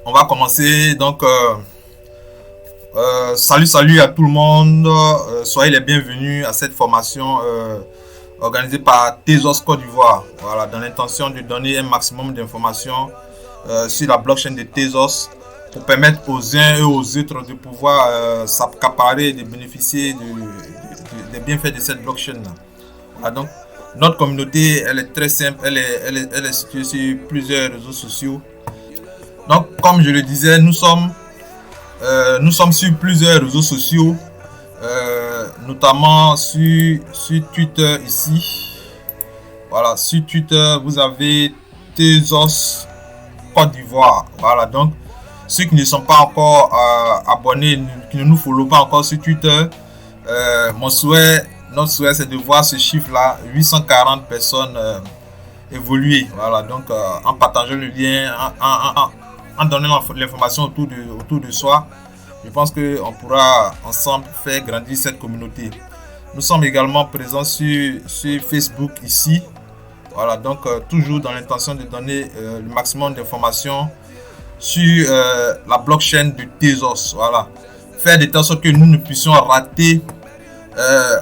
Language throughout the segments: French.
On va commencer. Donc, salut à tout le monde. Soyez les bienvenus à cette formation organisée par Tezos Côte d'Ivoire. Voilà, dans l'intention de donner un maximum d'informations sur la blockchain de Tezos pour permettre aux uns et aux autres de pouvoir s'accaparer et de bénéficier des bienfaits de cette blockchain. Voilà, donc, notre communauté, elle est très simple. Elle est située sur plusieurs réseaux sociaux. Donc, comme je le disais, nous sommes sur plusieurs réseaux sociaux, notamment sur Twitter ici. Voilà, sur Twitter, vous avez Tezos Côte d'Ivoire. Voilà, donc ceux qui ne sont pas encore abonnés, qui ne nous follow pas encore sur Twitter, notre souhait, c'est de voir ce chiffre-là, 840 personnes évoluer. Voilà, donc en partageant le lien, en donnant l'information autour de soi, je pense qu'on pourra ensemble faire grandir cette communauté. Nous sommes également présents sur Facebook ici. Voilà, donc toujours dans l'intention de donner le maximum d'informations sur la blockchain de Tezos. Voilà, faire de telle sorte que nous ne puissions rater,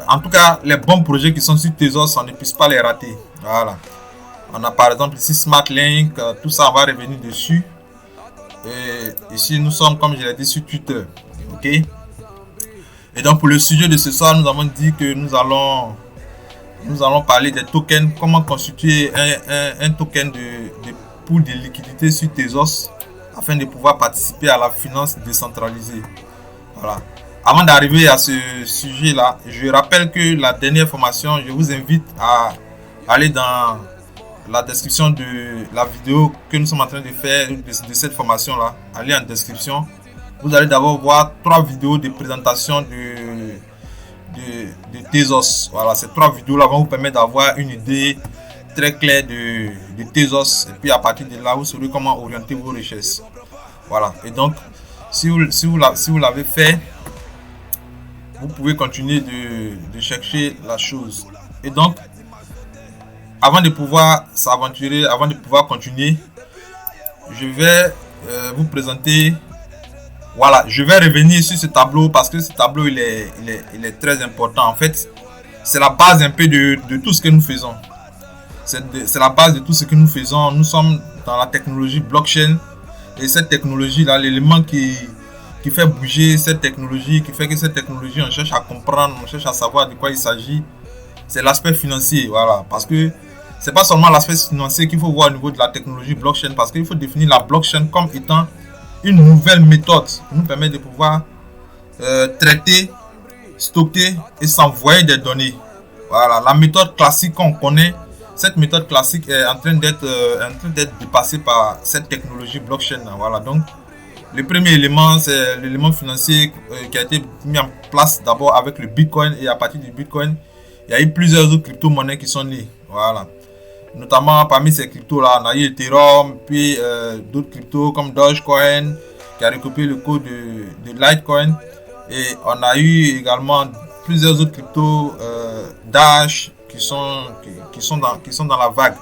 en tout cas les bons projets qui sont sur Tezos, on ne puisse pas les rater. Voilà, on a par exemple ici SmartLink, tout ça on va revenir dessus. Et ici nous sommes, comme je l'ai dit, sur Twitter. Ok. Et donc pour le sujet de ce soir, nous avons dit que nous allons parler des tokens, comment constituer un token de pool de liquidité sur Tezos afin de pouvoir participer à la finance décentralisée. Voilà. Avant d'arriver à ce sujet là, je rappelle que la dernière formation, je vous invite à aller dans la description de la vidéo que nous sommes en train de faire de cette formation là. Allez en description, vous allez d'abord voir 3 vidéos de présentation de Tezos. Voilà, ces 3 vidéos là vont vous permettre d'avoir une idée très claire de Tezos, et puis à partir de là vous saurez comment orienter vos recherches. Voilà, et donc si vous l'avez fait, vous pouvez continuer de chercher la chose. Et donc avant de pouvoir s'aventurer, avant de pouvoir continuer, je vais vous présenter. Voilà, je vais revenir sur ce tableau parce que ce tableau il est très important. En fait, c'est la base un peu de tout ce que nous faisons. C'est la base de tout ce que nous faisons. Nous sommes dans la technologie blockchain, et cette technologie là, l'élément qui fait bouger cette technologie, qui fait que cette technologie, on cherche à comprendre, on cherche à savoir de quoi il s'agit, c'est l'aspect financier. Voilà, parce que c'est pas seulement l'aspect financier qu'il faut voir au niveau de la technologie blockchain, parce qu'il faut définir la blockchain comme étant une nouvelle méthode qui nous permet de pouvoir traiter, stocker et s'envoyer des données. Voilà, la méthode classique qu'on connaît, cette méthode classique est en train d'être dépassée par cette technologie blockchain. Voilà, donc le premier élément, c'est l'élément financier qui a été mis en place d'abord avec le Bitcoin, et à partir du Bitcoin, il y a eu plusieurs autres crypto-monnaies qui sont nées. Voilà. Notamment parmi ces cryptos là, on a eu Ethereum, puis d'autres cryptos comme Dogecoin qui a récupéré le code de Litecoin, et on a eu également plusieurs autres cryptos Dash qui sont dans la vague.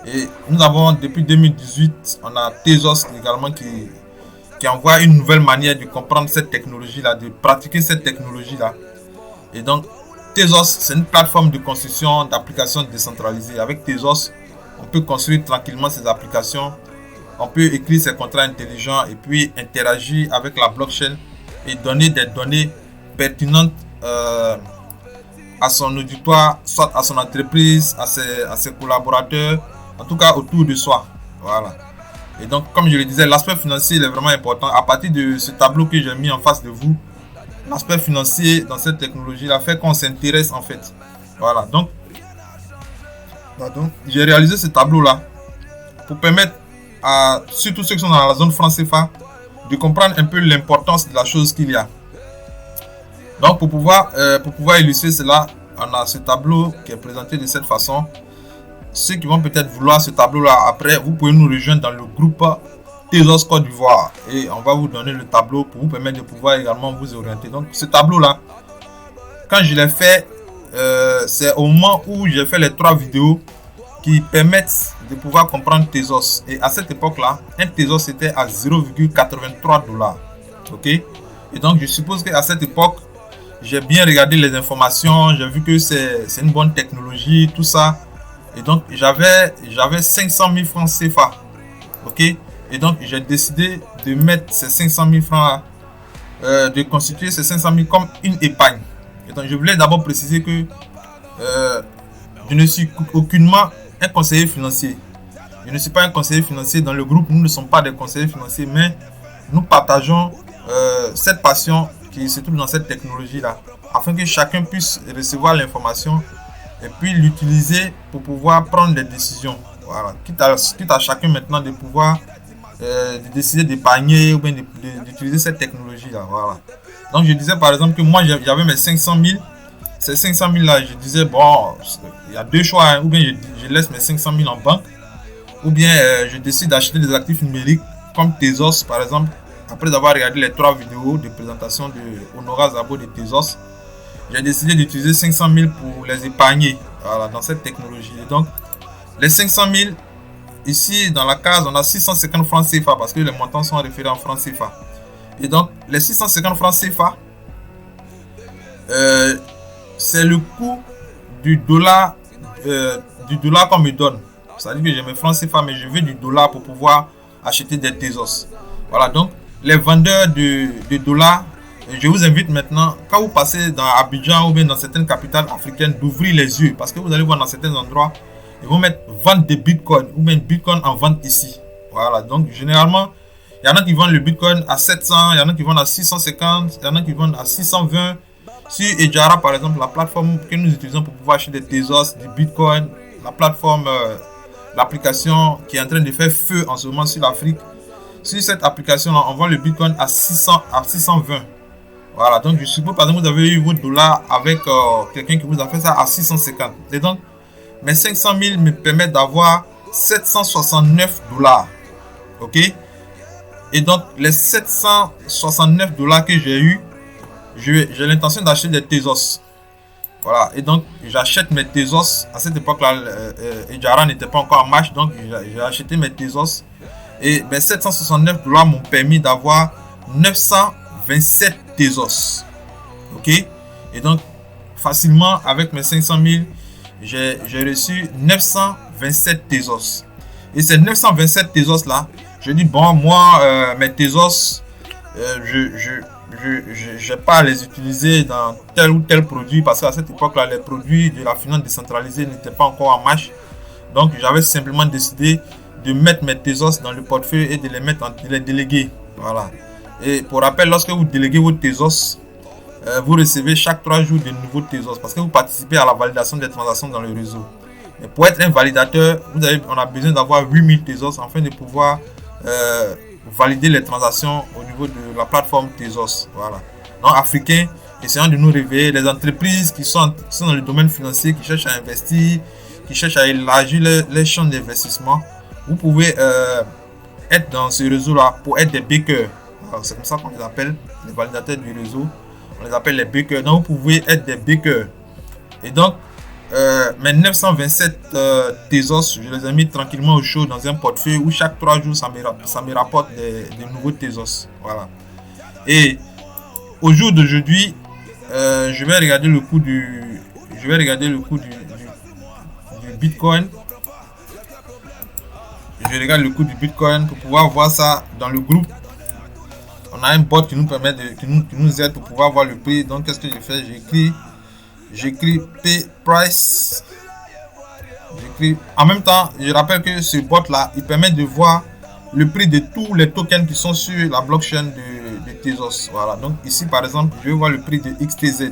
Et nous avons depuis 2018, on a Tezos également qui envoie une nouvelle manière de comprendre cette technologie là, de pratiquer cette technologie là. Et donc Tezos, c'est une plateforme de construction d'applications décentralisées. Avec Tezos, on peut construire tranquillement ces applications, on peut écrire ses contrats intelligents et puis interagir avec la blockchain et donner des données pertinentes à son auditoire, soit à son entreprise, à ses collaborateurs, en tout cas autour de soi. Voilà. Et donc, comme je le disais, l'aspect financier est vraiment important. À partir de ce tableau que j'ai mis en face de vous, l'aspect financier dans cette technologie là fait qu'on s'intéresse en fait. Voilà, donc j'ai réalisé ce tableau là pour permettre à surtout ceux qui sont dans la zone franc CFA de comprendre un peu l'importance de la chose qu'il y a. Donc pour pouvoir illustrer cela, on a ce tableau qui est présenté de cette façon. Ceux qui vont peut-être vouloir ce tableau là après, vous pouvez nous rejoindre dans le groupe Tezos Côte d'Ivoire, et on va vous donner le tableau pour vous permettre de pouvoir également vous orienter. Donc ce tableau là, quand je l'ai fait, c'est au moment où j'ai fait les 3 vidéos qui permettent de pouvoir comprendre Tezos. Et à cette époque-là, un Tezos était à 0,83 $. Ok? Et donc, je suppose qu'à cette époque, j'ai bien regardé les informations, j'ai vu que c'est une bonne technologie, tout ça. Et donc, j'avais 500 000 francs CFA. Ok? Et donc, j'ai décidé de mettre ces 500 000 francs, de constituer ces 500 000 comme une épargne. Et donc, je voulais d'abord préciser que je ne suis aucunement un conseiller financier. Je ne suis pas un conseiller financier. Dans le groupe, nous ne sommes pas des conseillers financiers, mais nous partageons cette passion qui se trouve dans cette technologie-là, afin que chacun puisse recevoir l'information et puis l'utiliser pour pouvoir prendre des décisions. Voilà. Quitte à chacun maintenant de pouvoir de décider d'épargner ou bien d'utiliser cette technologie-là. Voilà. Donc je disais par exemple que moi j'avais mes 500 000. Ces 500 000 là, je disais bon, il y a deux choix, hein. Ou bien je laisse mes 500 000 en banque, ou bien je décide d'acheter des actifs numériques comme Tezos par exemple. Après avoir regardé les 3 vidéos de présentation de Honora Szabo de Tezos, j'ai décidé d'utiliser 500 000 pour les épargner, voilà, dans cette technologie. Et donc, les 500 000, ici dans la case, on a 650 francs CFA parce que les montants sont référés en francs CFA. Et donc, les 650 francs CFA, c'est le coût du dollar qu'on me donne. C'est-à-dire que j'ai mes francs CFA, mais je veux du dollar pour pouvoir acheter des Tezos. Voilà, donc, les vendeurs de dollars, je vous invite maintenant, quand vous passez dans Abidjan ou bien dans certaines capitales africaines, d'ouvrir les yeux. Parce que vous allez voir dans certains endroits, ils vont mettre vente de Bitcoin ou bien Bitcoin en vente ici. Voilà, donc généralement, il y en a qui vendent le Bitcoin à 700, il y en a qui vendent à 650, il y en a qui vendent à 620. Sur Ejara, par exemple, la plateforme que nous utilisons pour pouvoir acheter des Tezos, du Bitcoin, la plateforme, l'application qui est en train de faire feu en ce moment sur l'Afrique. Sur cette application-là, on vend le Bitcoin à 620. Voilà, donc je suppose par exemple vous avez eu votre dollar avec quelqu'un qui vous a fait ça à 650. Et donc, mes 500 000 me permettent d'avoir 769 $. Ok? Et donc, les 769 $ que j'ai eu, j'ai l'intention d'acheter des Tezos. Voilà, et donc j'achète mes Tezos. À cette époque-là, Ejara n'était pas encore en marche, donc j'ai acheté mes Tezos. Et ben, 769 $ m'ont permis d'avoir 927 Tezos. Ok? Et donc, facilement, avec mes 500 000, j'ai reçu 927 Tezos. Et ces 927 Tezos là, je dis, bon, moi, mes Tezos, je n'ai pas à les utiliser dans tel ou tel produit parce qu'à cette époque-là, les produits de la finance décentralisée n'étaient pas encore en marche. Donc, j'avais simplement décidé de mettre mes Tezos dans le portefeuille et de les déléguer. Voilà. Et pour rappel, lorsque vous déléguez vos Tezos, vous recevez chaque 3 jours de nouveaux Tezos parce que vous participez à la validation des transactions dans le réseau. Et pour être un validateur, on a besoin d'avoir 8000 Tezos afin de pouvoir valider les transactions au niveau de la plateforme Tezos. Voilà. Donc, Africains, essayons de nous réveiller. Les entreprises qui sont dans le domaine financier, qui cherchent à investir, qui cherchent à élargir les champs d'investissement, vous pouvez être dans ce réseau-là pour être des bakers. C'est comme ça qu'on les appelle, les validateurs du réseau. On les appelle les bakers. Donc, vous pouvez être des bakers. Et donc, mes 927 Tezos, je les ai mis tranquillement au chaud dans un portefeuille où chaque 3 jours, ça me rapporte des nouveaux Tezos. Voilà. Et au jour d'aujourd'hui, je vais regarder le coût du Bitcoin. Je regarde le coût du Bitcoin pour pouvoir voir ça dans le groupe. On a un bot qui nous permet qui nous aide pour pouvoir voir le prix. Donc, qu'est-ce que je fais? J'écris P-Price. En même temps, je rappelle que ce bot là, il permet de voir le prix de tous les tokens qui sont sur la blockchain de Tezos. Voilà. Donc ici par exemple, je vais voir le prix de XTZ.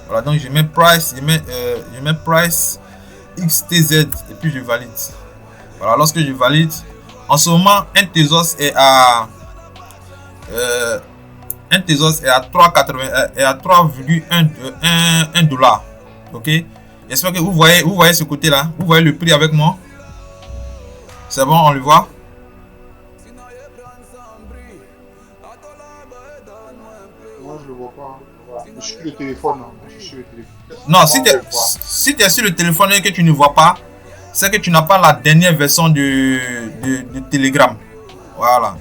Voilà. Donc je mets Price, je mets Price XTZ et puis je valide. Voilà. Lorsque je valide, en ce moment, un Tezos est à 3,1 $. Ok. J'espère que vous voyez ce côté là. Vous voyez le prix avec moi. C'est bon, on le voit. Moi je le vois pas. Je suis sur le téléphone. Non, si tu es sur le téléphone et que tu ne vois pas, c'est que tu n'as pas la dernière version de Telegram. Voilà.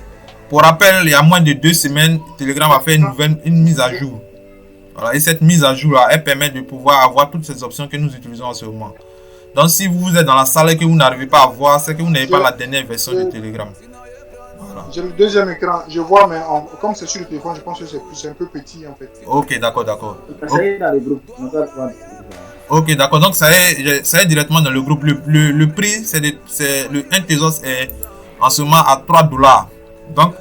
Pour rappel, il y a moins de 2 semaines, Telegram a fait une mise à jour. Voilà. Et cette mise à jour-là, elle permet de pouvoir avoir toutes ces options que nous utilisons en ce moment. Donc, si vous êtes dans la salle et que vous n'arrivez pas à voir, c'est que vous n'avez pas la dernière version de Telegram. Voilà. J'ai le deuxième écran, je vois, mais comme c'est sur le téléphone, je pense que c'est un peu petit en fait. Ok, d'accord, d'accord. Ok, ok, d'accord. Donc, ça est directement dans le groupe. Le prix, le 1 Tezos est en ce moment à $3. Donc,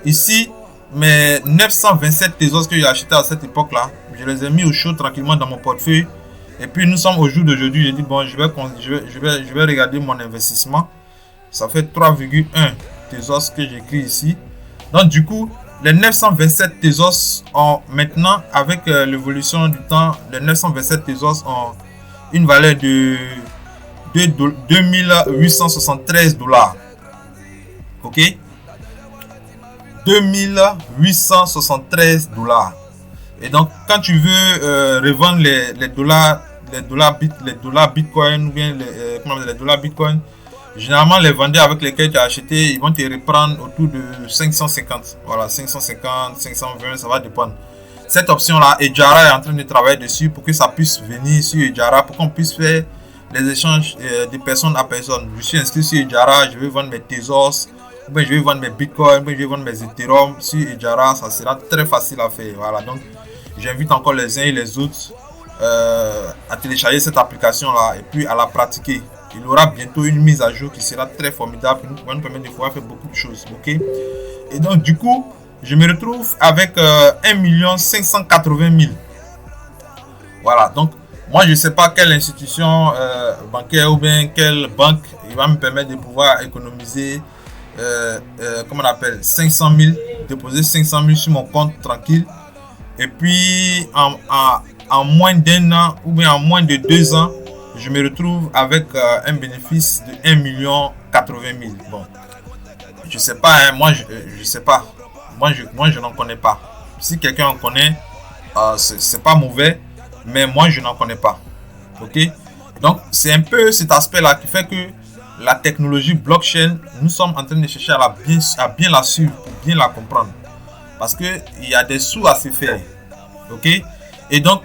ici, mes 927 Tezos que j'ai acheté à cette époque-là, je les ai mis au chaud tranquillement dans mon portefeuille. Et puis, nous sommes au jour d'aujourd'hui. J'ai dit, bon, je vais regarder mon investissement. Ça fait 3,1 Tezos que j'écris ici. Donc, du coup, les 927 Tezos ont maintenant, avec l'évolution du temps, les 927 Tezos ont une valeur de $2873. Ok? $2873. Et donc, quand tu veux revendre les dollars Bitcoin ou bien les dollars Bitcoin, généralement les vendeurs avec lesquels tu as acheté, ils vont te reprendre autour de 550. Voilà, 550, 520, ça va dépendre. Cette option-là, Ejara est en train de travailler dessus pour que ça puisse venir sur Ejara, pour qu'on puisse faire les échanges de personne à personne. Je suis inscrit sur Ejara, je vais vendre mes Tezos, ou bien je vais vendre mes Bitcoin, ou bien je vais vendre mes Ethereum sur Ejara, ça sera très facile à faire. Voilà, donc j'invite encore les uns et les autres à télécharger cette application-là et puis à la pratiquer. Il y aura bientôt une mise à jour qui sera très formidable qui va nous permettre de pouvoir faire beaucoup de choses. Ok? Et donc, du coup, je me retrouve avec 1 580 000. Voilà. Donc, moi, je ne sais pas quelle institution bancaire ou bien quelle banque il va me permettre de pouvoir économiser, comment on appelle, 500 000, déposer 500 000 sur mon compte tranquille. Et puis, en moins d'1 an ou bien en moins de 2 ans, je me retrouve avec un bénéfice de 1 080 000. Bon, je sais pas, hein, moi je sais pas. Moi je n'en connais pas. Si quelqu'un en connaît, c'est pas mauvais, mais moi je n'en connais pas. Ok? Donc c'est un peu cet aspect-là qui fait que la technologie blockchain, nous sommes en train de chercher à bien la suivre, pour bien la comprendre. Parce que il y a des sous à se faire. Ok? Et donc,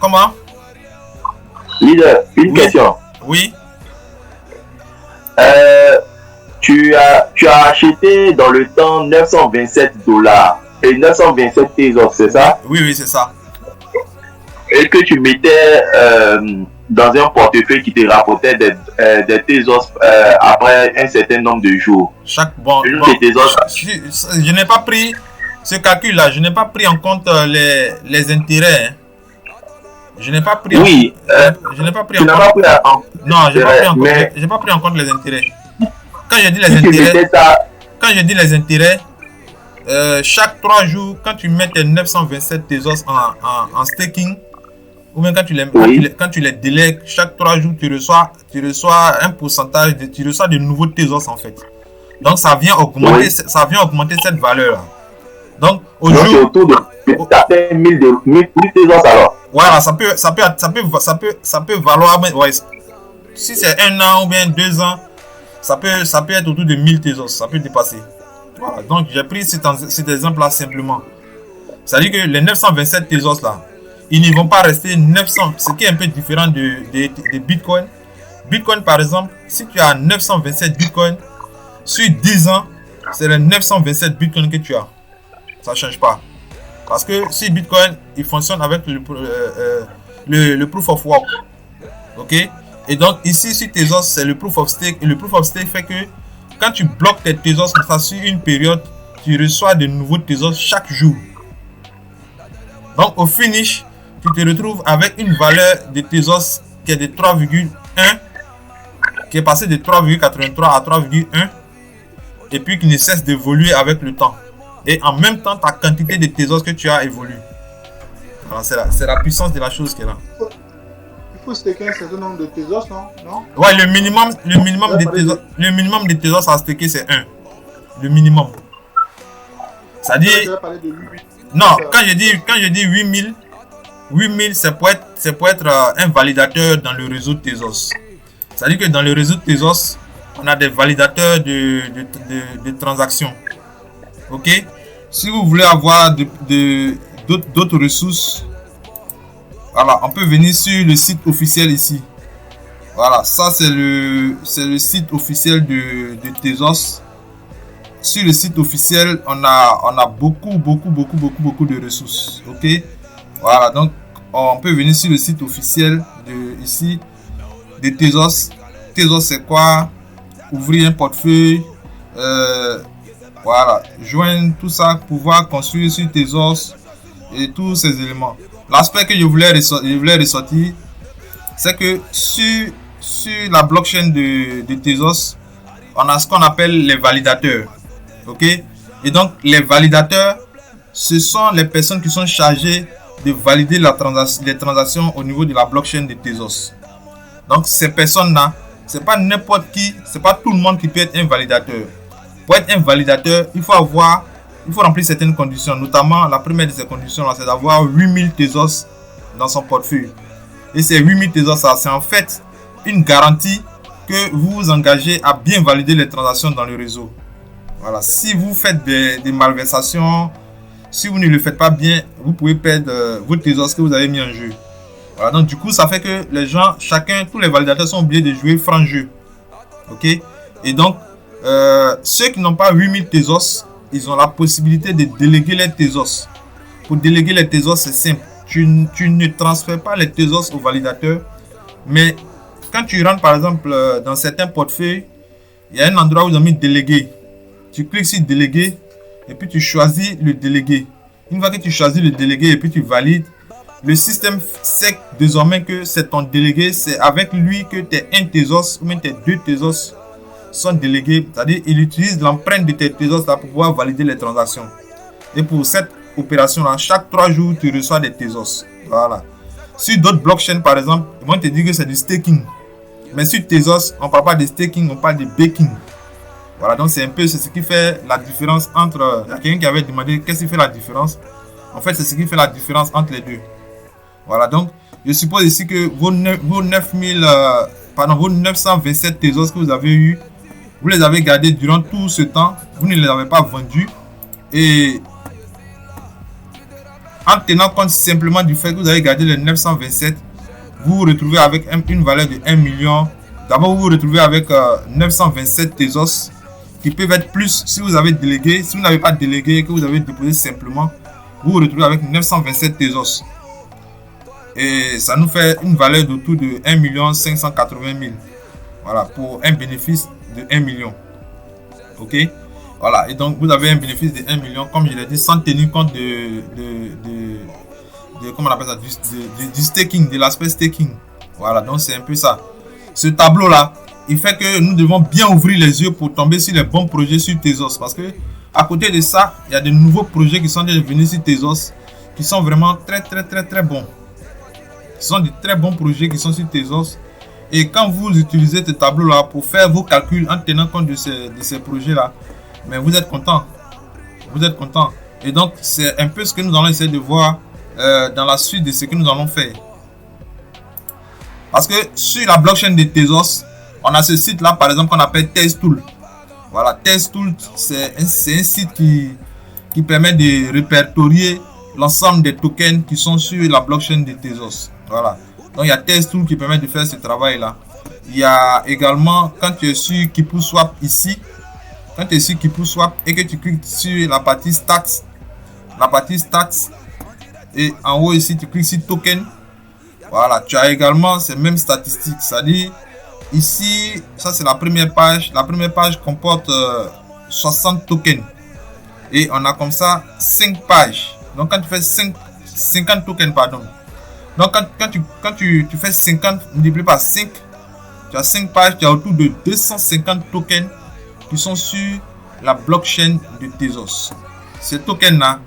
comment? Leader, une question. Oui. Tu as acheté dans le temps $927 et 927 Tezos, c'est ça? Oui, c'est ça. Et que tu mettais dans un portefeuille qui te rapportait des Tezos après un certain nombre de jours. Je n'ai pas pris ce calcul-là, je n'ai pas pris en compte les intérêts. Hein. Je n'ai pas pris. Oui. Je n'ai pas pris en compte. Non, j'ai pas pris en compte les intérêts. Quand je dis les intérêts, chaque 3 jours, quand tu mets tes 927 Tezos en staking, ou bien quand tu les délègues, chaque 3 jours, tu reçois un pourcentage, tu reçois de nouveaux Tezos en fait. Donc ça vient augmenter cette valeur-là. Donc aujourd'hui, autour de 1000 Tezos alors. Voilà, ça peut valoir, ouais, si c'est 1 an ou bien 2 ans, ça peut être autour de 1000 Tezos, ça peut dépasser. Voilà, donc j'ai pris cet exemple-là simplement. C'est-à-dire que les 927 Tezos là, ils ne vont pas rester 900, ce qui est un peu différent de Bitcoin. Bitcoin par exemple, si tu as 927 Bitcoin, sur 10 ans, c'est les 927 Bitcoin que tu as. Ça ne change pas. Parce que si Bitcoin, il fonctionne avec le proof of work. Ok? Et donc ici sur Tezos, c'est le proof of stake. Et le proof of stake fait que quand tu bloques tes Tezos comme ça sur une période, tu reçois de nouveaux Tezos chaque jour. Donc au finish, tu te retrouves avec une valeur de Tezos qui est de 3,1, qui est passé de 3,83 à 3,1 et puis qui ne cesse d'évoluer avec le temps. Et en même temps, ta quantité de Tezos que tu as évolue. Voilà, c'est la puissance de la chose qui est là. Il faut staker un certain nombre de Tezos, non? Ouais, le minimum de Tezos à staker, c'est 1. Le minimum. C'est-à-dire... Non, quand je dis 8000, ça peut être un validateur dans le réseau Tezos. C'est-à-dire que dans le réseau de Tezos, on a des validateurs de transactions. Ok? Si vous voulez avoir d'autres ressources, voilà, on peut venir sur le site officiel ici. Voilà, ça c'est le site officiel de Tezos. Sur le site officiel, on a beaucoup de ressources. Ok? Voilà, donc on peut venir sur le site officiel de Tezos. Tezos c'est quoi? Ouvrir un portefeuille, voilà, joindre tout ça, pouvoir construire sur Tezos et tous ces éléments. L'aspect que je voulais ressortir, c'est que sur la blockchain de Tezos, on a ce qu'on appelle les validateurs. Ok? Et donc les validateurs, ce sont les personnes qui sont chargées de valider les transactions au niveau de la blockchain de Tezos. Donc ces personnes-là, c'est pas n'importe qui, c'est pas tout le monde qui peut être un validateur. Pour être un validateur, il faut remplir certaines conditions. Notamment, la première de ces conditions-là, c'est d'avoir 8000 Tezos dans son portefeuille. Et ces 8000 Tezos, c'est en fait une garantie que vous vous engagez à bien valider les transactions dans le réseau. Voilà. Si vous faites des malversations, si vous ne le faites pas bien, vous pouvez perdre vos Tezos que vous avez mis en jeu. Voilà, donc du coup, ça fait que les gens, tous les validateurs sont obligés de jouer franc jeu. Ok? Et donc, ceux qui n'ont pas 8000 Tezos, ils ont la possibilité de déléguer les Tezos. Pour déléguer les Tezos, c'est simple. Tu ne transfères pas les Tezos au validateur, mais quand tu rentres par exemple dans certains portefeuilles, il y a un endroit où ils ont mis délégué. Tu cliques sur délégué et puis tu choisis le délégué. Une fois que tu choisis le délégué et puis tu valides, le système sait désormais que c'est ton délégué, c'est avec lui que tes 1 Tezos ou même tes 2 Tezos sont délégués. C'est-à-dire il utilise l'empreinte de tes Tezos là pour pouvoir valider les transactions. Et pour cette opération là, chaque 3 jours tu reçois des Tezos. Voilà. Sur d'autres blockchains par exemple, ils vont te dire que c'est du staking. Mais sur Tezos, on ne parle pas de staking, on parle de baking. Voilà, donc c'est un peu ce qui fait la différence entre... Il y a quelqu'un qui avait demandé qu'est-ce qui fait la différence. En fait, c'est ce qui fait la différence entre les deux. Voilà, donc je suppose ici que vos 927 Tezos que vous avez eu, vous les avez gardés durant tout ce temps, vous ne les avez pas vendus. Et en tenant compte simplement du fait que vous avez gardé les 927, vous vous retrouvez avec une valeur de 1 million. D'abord, vous vous retrouvez avec 927 Tezos qui peuvent être plus si vous avez délégué. Si vous n'avez pas délégué, que vous avez déposé simplement, vous vous retrouvez avec 927 Tezos. Et ça nous fait une valeur d'autour de 1 580 000. Voilà, pour un bénéfice de 1 million. Ok? Voilà, et donc vous avez un bénéfice de 1 million, comme je l'ai dit, sans tenir compte comment on appelle ça, du staking, de l'aspect staking. Voilà, donc c'est un peu ça. Ce tableau-là, il fait que nous devons bien ouvrir les yeux pour tomber sur les bons projets sur Tezos. Parce que à côté de ça, il y a de nouveaux projets qui sont venus sur Tezos, qui sont vraiment très bons. Ce sont de très bons projets qui sont sur Tezos. Et quand vous utilisez ce tableau-là pour faire vos calculs en tenant compte de ces projets-là, mais vous êtes content. Vous êtes content. Et donc, c'est un peu ce que nous allons essayer de voir dans la suite de ce que nous allons faire. Parce que sur la blockchain de Tezos, on a ce site-là, par exemple, qu'on appelle Teztool. Voilà, Teztool, c'est un site qui permet de répertorier l'ensemble des tokens qui sont sur la blockchain de Tezos. Voilà. Donc, il y a Teztool qui permet de faire ce travail-là. Il y a également, quand tu es sur KeePoSwap ici, quand tu es sur KeePoSwap et que tu cliques sur la partie stats, et en haut ici, tu cliques sur token. Voilà, tu as également ces mêmes statistiques. C'est-à-dire, ici, ça c'est la première page. La première page comporte 60 tokens. Et on a comme ça 5 pages. Donc, quand tu fais 50 tokens, pardon. Donc, quand tu fais 50 multiplié par 5, tu as 5 pages, tu as autour de 250 tokens qui sont sur la blockchain de Tezos. Ces tokens-là,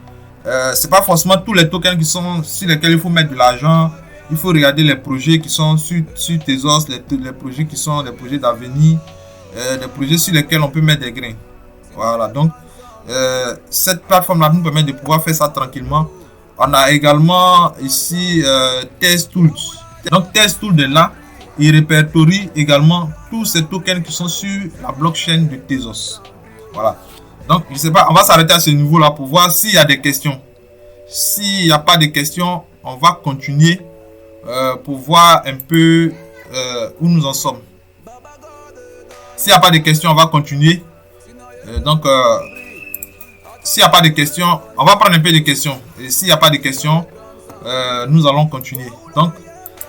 c'est pas forcément tous les tokens qui sont sur lesquels il faut mettre de l'argent. Il faut regarder les projets qui sont sur Tezos, les projets qui sont des projets d'avenir, des projets sur lesquels on peut mettre des grains. Voilà, donc cette plateforme-là nous permet de pouvoir faire ça tranquillement. On a également ici Teztool. Donc Teztool de là, il répertorie également tous ces tokens qui sont sur la blockchain de Tezos. Voilà. Donc, je sais pas, on va s'arrêter à ce niveau-là pour voir s'il y a des questions. S'il n'y a pas de questions, on va continuer pour voir un peu où nous en sommes. S'il n'y a pas de questions, on va continuer. S'il n'y a pas de questions, on va prendre un peu de questions. Et s'il n'y a pas de questions, nous allons continuer. Donc,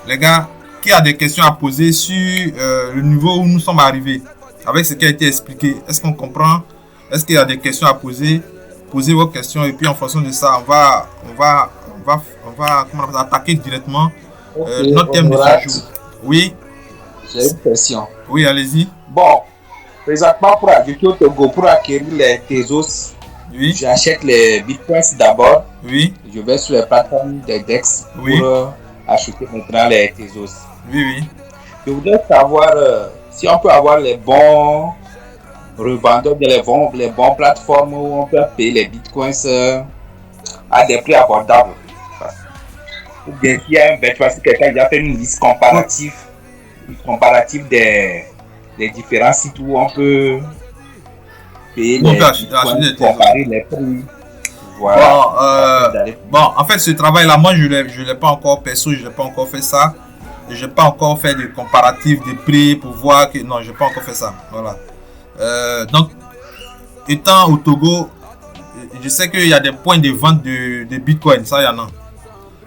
les gars, qui a des questions à poser sur le niveau où nous sommes arrivés avec ce qui a été expliqué? Est-ce qu'on comprend? Est-ce qu'il y a des questions à poser? Posez vos questions et puis en fonction de ça, on va attaquer directement notre thème de ce jour. Oui. J'ai une question. Oui, allez-y. Bon, présentement pour habiter au Togo, pour acquérir les Tezos, oui, j'achète les bitcoins d'abord. Oui. Je vais sur les plateformes des DEX oui, pour acheter maintenant les Tezos. Oui, oui. Je voudrais savoir si on peut avoir les bons revendeurs, les bons plateformes où on peut payer les bitcoins à des prix abordables. Ou bien s'il y a un benchmark, si quelqu'un a fait une liste comparative des différents sites où on peut payer les bitcoins, comparer les prix. Voilà. Bon, en fait, ce travail-là, moi, je l'ai pas encore perso, je n'ai pas encore fait ça. Je n'ai pas encore fait de comparatif de prix pour voir que... Non, je n'ai pas encore fait ça. Voilà. Donc, étant au Togo, je sais qu'il y a des points de vente de Bitcoin. Ça, il y en a.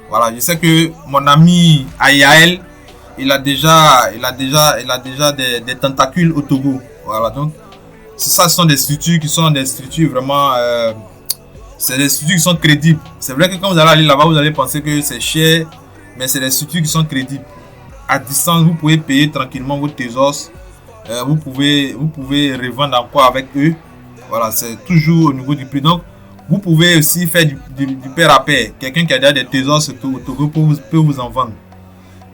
Voilà, je sais que mon ami Ayael, il a déjà des tentacules au Togo. Voilà, donc, ce sont des structures qui sont des structures vraiment... c'est des structures qui sont crédibles. C'est vrai que quand vous allez aller là-bas, vous allez penser que c'est cher, mais c'est des structures qui sont crédibles. À distance, vous pouvez payer tranquillement vos Tezos. Vous pouvez revendre encore avec eux. Voilà, c'est toujours au niveau du prix. Donc, vous pouvez aussi faire du pair à pair. Quelqu'un qui a déjà des Tezos au Togo peut vous en vendre.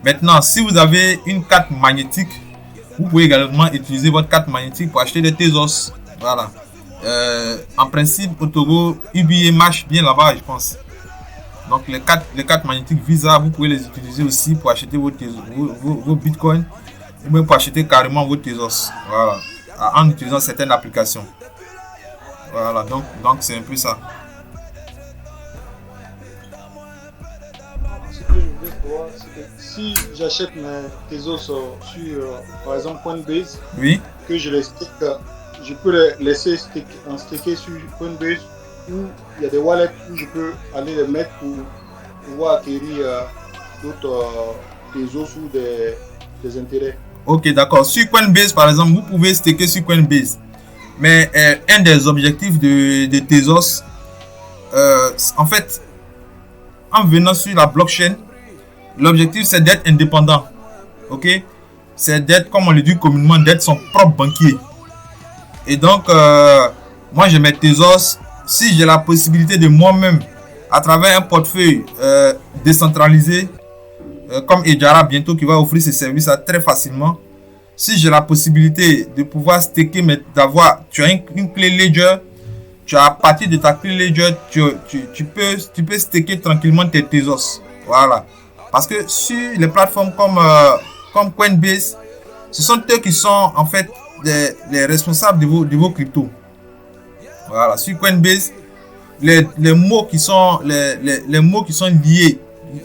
Maintenant, si vous avez une carte magnétique, vous pouvez également utiliser votre carte magnétique pour acheter des Tezos. Voilà. En principe, au Togo, UBA marche bien là-bas, je pense. Donc, les cartes magnétiques Visa, vous pouvez les utiliser aussi pour acheter vos bitcoins ou même pour acheter carrément vos Tezos. Voilà. En utilisant certaines applications. Voilà, donc c'est un peu ça. Ce que je voulais savoir, c'est que si j'achète mes Tezos sur, par exemple, Coinbase, oui, que je les stake, je peux les laisser stacker sur Coinbase, où il y a des wallets où je peux aller les mettre pour pouvoir acquérir d'autres Tezos ou des intérêts. Ok, d'accord. Sur Coinbase, par exemple, vous pouvez staker sur Coinbase. Mais un des objectifs de Tezos, en fait, en venant sur la blockchain, l'objectif c'est d'être indépendant. Ok? C'est d'être, comme on le dit communément, d'être son propre banquier. Et donc, moi j'ai mes Tezos. Si j'ai la possibilité de moi-même, à travers un portefeuille décentralisé, comme Ejara bientôt qui va offrir ce service très facilement, si j'ai la possibilité de pouvoir staker, mais tu as une clé Ledger, tu as à partir de ta clé Ledger, tu peux staker tranquillement tes Tezos. Voilà. Parce que sur les plateformes comme Coinbase, ce sont eux qui sont en fait les responsables de vos cryptos. Voilà. Sur Coinbase, les mots qui sont liés,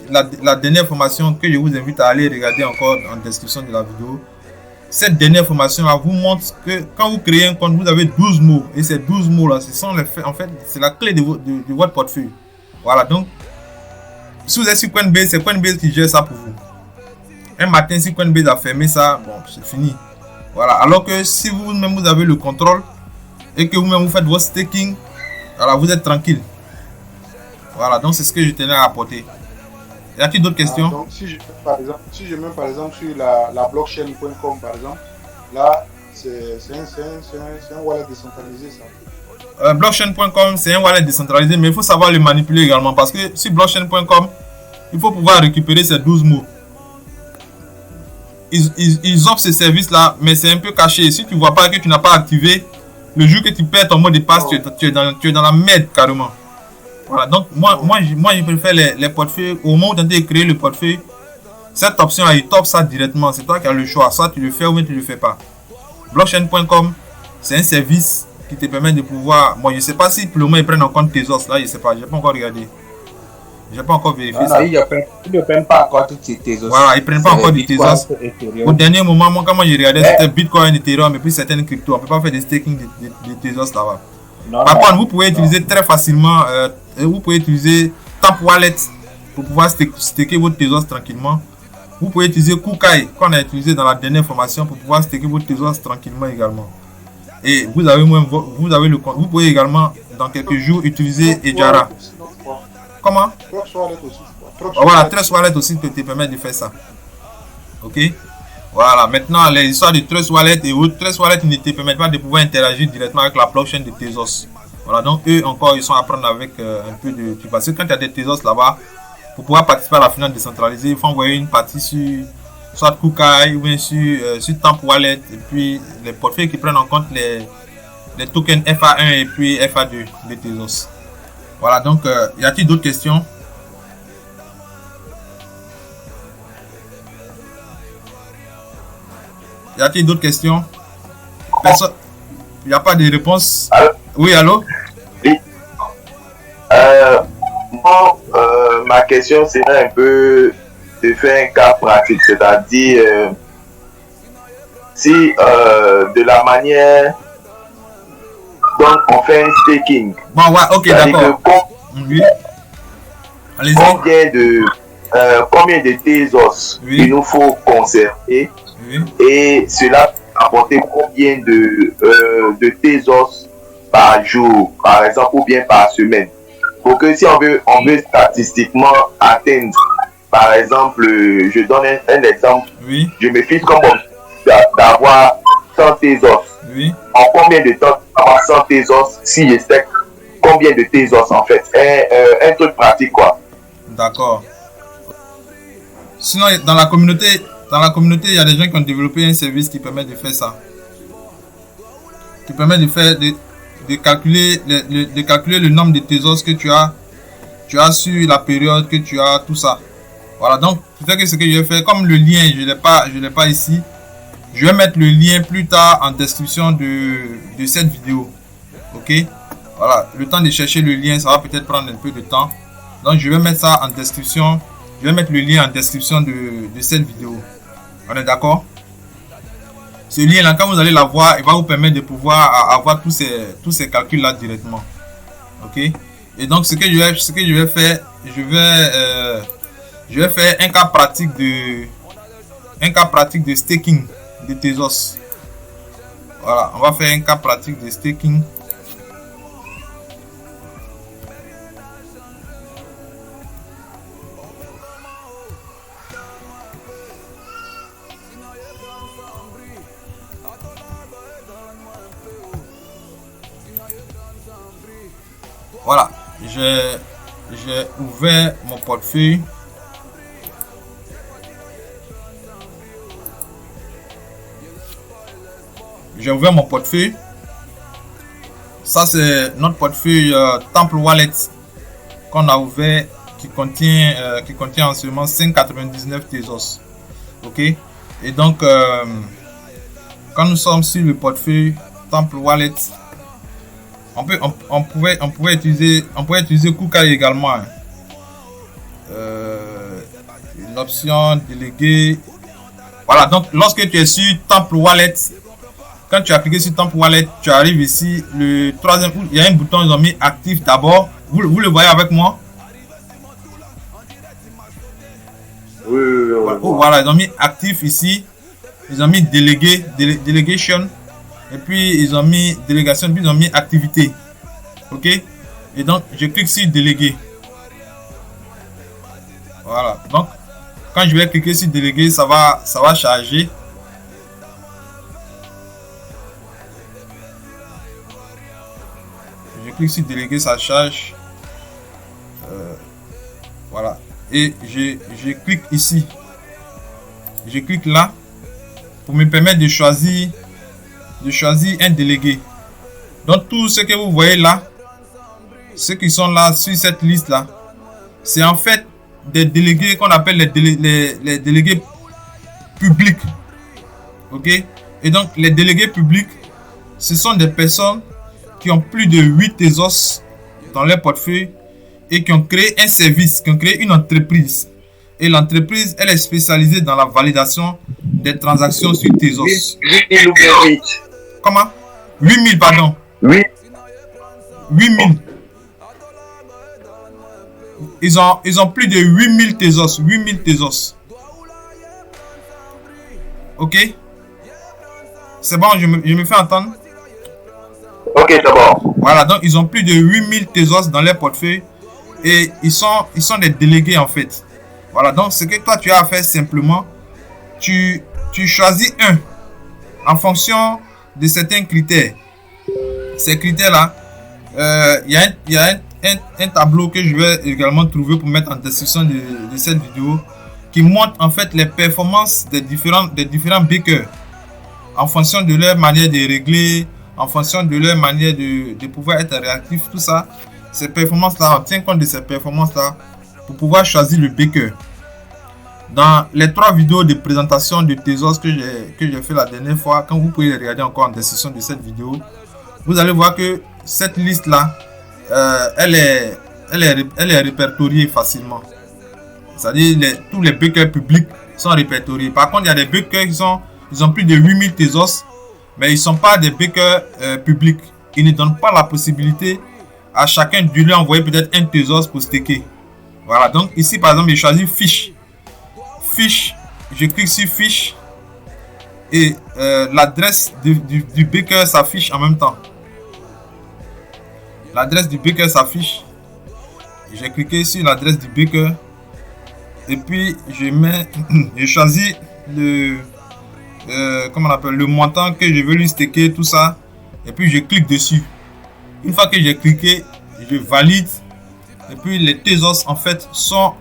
la dernière formation que je vous invite à aller regarder encore en description de la vidéo. Cette dernière formation là vous montre que quand vous créez un compte, vous avez 12 mots. Et ces 12 mots là, ce sont en fait, c'est la clé de votre portefeuille. Voilà, donc, si vous êtes sur Coinbase, c'est Coinbase qui gère ça pour vous. Un matin, si Coinbase a fermé ça, bon, c'est fini. Voilà, alors que si vous-même vous avez le contrôle et que vous-même vous faites votre staking, alors vous êtes tranquille. Voilà, donc c'est ce que je tenais à apporter. Y a-t-il d'autres questions? Donc, si je mets par exemple sur la blockchain.com par exemple, là, c'est un wallet décentralisé ça. Blockchain.com, c'est un wallet décentralisé, mais il faut savoir le manipuler également parce que sur blockchain.com, il faut pouvoir récupérer ces 12 mots. Ils offrent ce service-là, mais c'est un peu caché. Si tu ne vois pas que tu n'as pas activé, le jour que tu perds ton mot de passe, tu es dans la merde carrément. Voilà, donc moi je préfère les portefeuilles. Au moment où tu as créé le portefeuille, Cette option-là, il top ça directement. C'est toi qui as le choix. Soit tu le fais ou bien tu le fais pas. Blockchain.com, c'est un service qui te permet de pouvoir... Bon, je sais pas si pour le moment ils prennent en compte Tezos. Là, je sais pas. J'ai pas encore regardé. J'ai pas encore vérifié ça. Ils ne prennent pas encore toutes ces Tezos. Voilà, ils prennent pas encore du Tezos. Au dernier moment, moi, quand j'ai regardé, c'était Bitcoin, Ethereum et puis certaines cryptos. On peut pas faire des staking de Tezos là-bas. Par contre, vous pouvez utiliser très facilement, vous pouvez utiliser Temp Wallet pour pouvoir staker votre Tezos tranquillement. Vous pouvez utiliser Kukai, qu'on a utilisé dans la dernière formation, pour pouvoir staker votre Tezos tranquillement également. Et vous avez le compte. Vous pouvez également, dans quelques jours, utiliser Ejara. Comment? Voilà, Trust Wallet aussi peut te permettre de faire ça. Ok? Voilà, maintenant les histoires de Trust Wallet et autres, Trust Wallet ne te permettent pas de pouvoir interagir directement avec la blockchain de Tezos. Voilà, donc eux encore, ils sont à prendre avec un peu de... Parce que quand tu as des Tezos là-bas, pour pouvoir participer à la finance décentralisée, il faut envoyer une partie sur soit Kukai ou bien sur Temp Wallet, et puis les portefeuilles qui prennent en compte les tokens FA1 et puis FA2 de Tezos. Voilà, donc y a-t-il d'autres questions? Y a-t-il d'autres questions? Personne? Il n'y a pas de réponse? Allô? Oui, allô? Oui. Ma question serait un peu de faire un cas pratique, c'est-à-dire si de la manière dont on fait un staking. Bon, ouais, ok, d'accord. Oui. Allez-y. Combien de Tezos il nous faut conserver, et cela apporter combien de Tezos par jour, par exemple, ou bien par semaine. Pour que si on veut statistiquement atteindre, par exemple, je donne un exemple, je me fixe comme d'avoir 100 Tezos. En combien de temps avoir 100 Tezos si je sais combien de Tezos en fait, un truc pratique quoi. D'accord. Sinon, dans la communauté, il y a des gens qui ont développé un service qui permet de faire ça. Qui permet de faire de calculer le nombre de Tezos que tu as sur la période que tu as, tout ça. Voilà, donc c'est que ce que je vais faire, comme le lien je l'ai pas ici, je vais mettre le lien plus tard en description de cette vidéo. Ok, voilà, le temps de chercher le lien, ça va peut-être prendre un peu de temps, donc je vais mettre ça en description. Je vais mettre le lien en description de cette vidéo. On est d'accord? Ce lien là, quand vous allez l'avoir, il va vous permettre de pouvoir avoir tous ces calculs là directement. Ok, et donc ce que je vais faire, je vais faire un cas pratique de staking de Tezos. Voilà, on va faire un cas pratique de staking. Voilà, j'ai ouvert mon portefeuille. J'ai ouvert mon portefeuille. Ça c'est notre portefeuille Temple Wallet qu'on a ouvert, qui contient en ce moment 5,99 Tezos. Ok, et donc quand nous sommes sur le portefeuille Temple Wallet, on pouvait utiliser Kukai également. L'option déléguée. Voilà, donc lorsque tu es sur Temple Wallet, quand tu as cliqué sur Temple Wallet, tu arrives ici, le troisième, il y a un bouton, ils ont mis actif d'abord. Vous le voyez avec moi? Oui. Voilà, ils ont mis actif ici. Ils ont mis delegation. Et puis ils ont mis délégation, puis ils ont mis activité. Ok, et donc je clique sur déléguer. Voilà, donc quand je vais cliquer sur déléguer, ça va charger. Je clique sur déléguer, ça charge. Voilà, et je clique ici. Je clique là pour me permettre de choisir un délégué. Donc tout ce que vous voyez là, ceux qui sont là sur cette liste là, c'est en fait des délégués qu'on appelle les délégués publics. Ok? Et donc, les délégués publics, ce sont des personnes qui ont plus de 8 Tezos dans leur portefeuille et qui ont créé un service, qui ont créé une entreprise. Et l'entreprise, elle est spécialisée dans la validation des transactions sur Tezos. 8000 ou bien 8. Comment? 8000, pardon. Oui. 8000. Ils ont plus de 8000 Tezos. 8000 Tezos. Ok? C'est bon, je me fais entendre? Ok, c'est bon. Voilà, donc ils ont plus de 8000 Tezos dans leur portefeuille et ils sont des délégués en fait. Voilà, donc ce que toi tu as à faire simplement, tu choisis un en fonction de certains critères. Ces critères-là, il y a un tableau que je vais également trouver pour mettre en description de cette vidéo qui montre en fait les performances des différents bakers en fonction de leur manière de régler, en fonction de leur manière de pouvoir être réactif, tout ça. Ces performances-là, on tient compte de ces performances-là pour pouvoir choisir le baker. Dans les 3 vidéos de présentation de Tezos que j'ai fait la dernière fois, quand vous pouvez les regarder encore en description de cette vidéo, vous allez voir que cette liste-là, elle est répertoriée facilement. C'est-à-dire tous les bakers publics sont répertoriés. Par contre, il y a des bakers ils ont plus de 8000 Tezos, mais ils ne sont pas des bakers publics. Ils ne donnent pas la possibilité à chacun de lui envoyer peut-être un Tezos pour staker. Voilà, donc ici par exemple, j'ai choisi fiche. Fiche, je clique sur fiche et l'adresse du baker s'affiche en même temps. L'adresse du baker s'affiche. J'ai cliqué sur l'adresse du baker et puis je choisis comment on appelle, le montant que je veux lui staker, tout ça, et puis je clique dessus. Une fois que j'ai cliqué, je valide et puis les Tezos en fait sont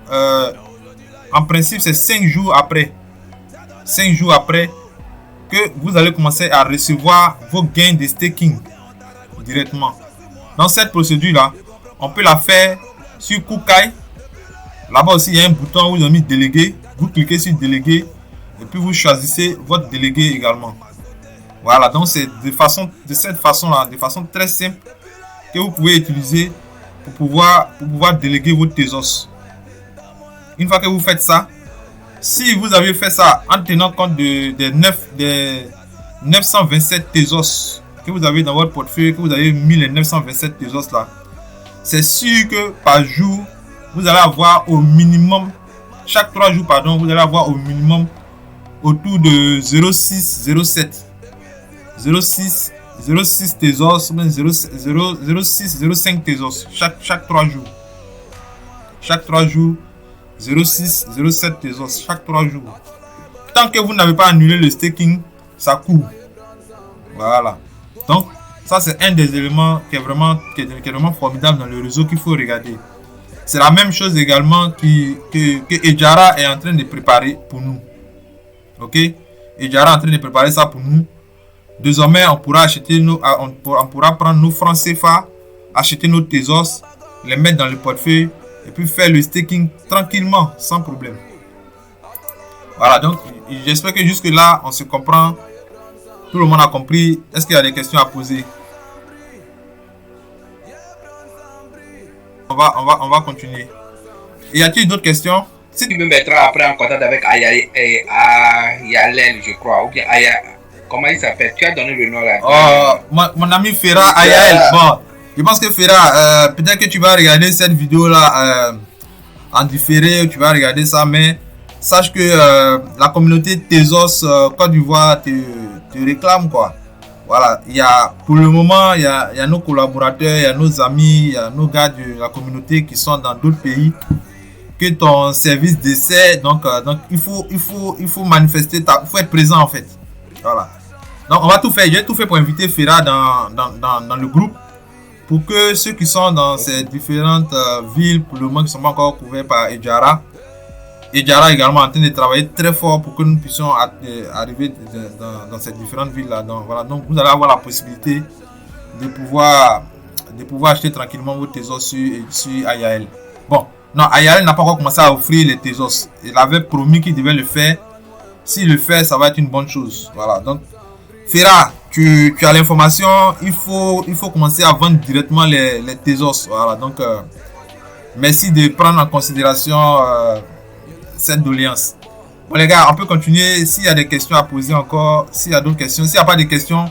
en principe c'est 5 jours après que vous allez commencer à recevoir vos gains de staking directement. Dans cette procédure là, on peut la faire sur Kukai. Là-bas aussi il y a un bouton où ils ont mis délégué. Vous cliquez sur délégué et puis vous choisissez votre délégué également. Voilà, donc c'est de cette façon là, de façon très simple que vous pouvez utiliser pour pouvoir déléguer vos Tezos. Une fois que vous faites ça, si vous avez fait ça en tenant compte des 927 Tezos que vous avez dans votre portefeuille, que vous avez mis les 927 Tezos là, c'est sûr que par jour, vous allez avoir au minimum, chaque 3 jours, pardon, vous allez avoir au minimum autour de 0,6, 0,7, 0,6 Tezos, 0,5 Tezos chaque 3 jours. Chaque 3 jours, 0,6, 0,7 Tezos chaque 3 jours. Tant que vous n'avez pas annulé le staking, ça court. Voilà. Donc, ça c'est un des éléments qui est vraiment formidable dans le réseau qu'il faut regarder. C'est la même chose également que Ejara est en train de préparer pour nous. Ok? Ejara est en train de préparer ça pour nous. Désormais, on pourra prendre nos francs CFA, acheter nos Tezos, les mettre dans le portefeuille et puis faire le staking tranquillement, sans problème. Voilà, donc j'espère que jusque là, on se comprend. Tout le monde a compris. Est-ce qu'il y a des questions à poser? On va continuer. Y a-t-il d'autres questions? Si tu me mettras après en contact avec Ayalel, je crois, ou bien comment il s'appelle? Tu as donné le nom là. Mon ami Ferra Ayael. Bon, je pense que Ferra, peut-être que tu vas regarder cette vidéo là en différé, tu vas regarder ça, mais sache que la communauté Tezos Côte d'Ivoire te réclame quoi. Voilà, pour le moment, il y a nos collaborateurs, il y a nos amis, il y a nos gars de la communauté qui sont dans d'autres pays que ton service d'essai. Donc il faut manifester, il faut être présent en fait. Voilà. Donc on va tout faire. J'ai tout fait pour inviter Ferra dans le groupe pour que ceux qui sont dans ces différentes villes, pour le moment qui ne sont pas encore couverts par Ejara également en train de travailler très fort pour que nous puissions arriver dans ces différentes villes là. Donc voilà, donc vous allez avoir la possibilité de pouvoir acheter tranquillement vos Tezos sur Ayael. Bon, Non, Ayala n'a pas encore commencé à offrir les Tezos. Il avait promis qu'il devait le faire. S'il le fait, ça va être une bonne chose. Voilà. Donc, Ferra, tu as l'information. Il faut commencer à vendre directement les Tezos. Voilà. Donc, merci de prendre en considération cette doléance. Bon, les gars, on peut continuer. S'il y a des questions à poser encore, s'il y a d'autres questions, s'il n'y a pas de questions,